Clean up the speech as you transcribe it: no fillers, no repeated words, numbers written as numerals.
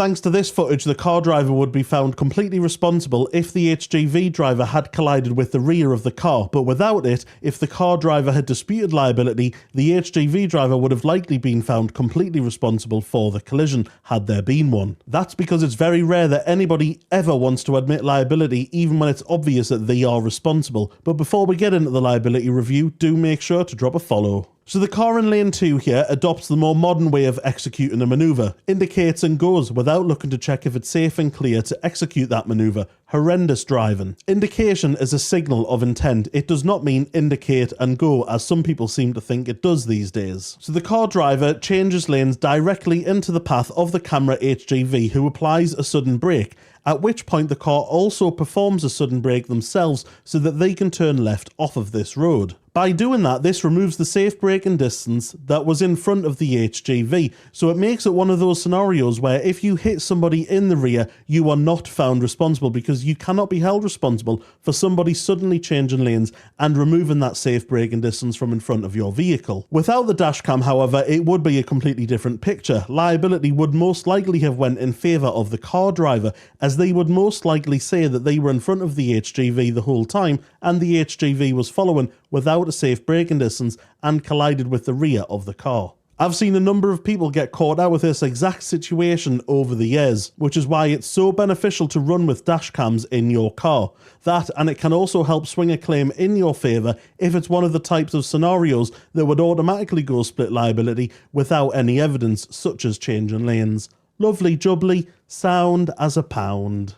Thanks to this footage, the car driver would be found completely responsible if the HGV driver had collided with the rear of the car, but without it, if the car driver had disputed liability, the HGV driver would have likely been found completely responsible for the collision, had there been one. That's because it's very rare that anybody ever wants to admit liability, even when it's obvious that they are responsible. But before we get into the liability review, do make sure to drop a follow. So the car in lane 2 here adopts the more modern way of executing a manoeuvre, indicates and goes without looking to check if it's safe and clear to execute that manoeuvre. Horrendous driving. Indication is a signal of intent. It does not mean indicate and go, as some people seem to think it does these days. So the car driver changes lanes directly into the path of the camera HGV, who applies a sudden brake, at which point the car also performs a sudden brake themselves so that they can turn left off of this road. By doing that, this removes the safe braking distance that was in front of the HGV, so it makes it one of those scenarios where if you hit somebody in the rear, you are not found responsible, because you cannot be held responsible for somebody suddenly changing lanes and removing that safe braking distance from in front of your vehicle. Without the dashcam, however, it would be a completely different picture. Liability would most likely have went in favour of the car driver, as they would most likely say that they were in front of the HGV the whole time and the HGV was following without a safe braking distance and collided with the rear of the car. I've seen a number of people get caught out with this exact situation over the years, which is why it's so beneficial to run with dash cams in your car. That, and it can also help swing a claim in your favour if it's one of the types of scenarios that would automatically go split liability without any evidence, such as changing lanes. Lovely jubbly, sound as a pound.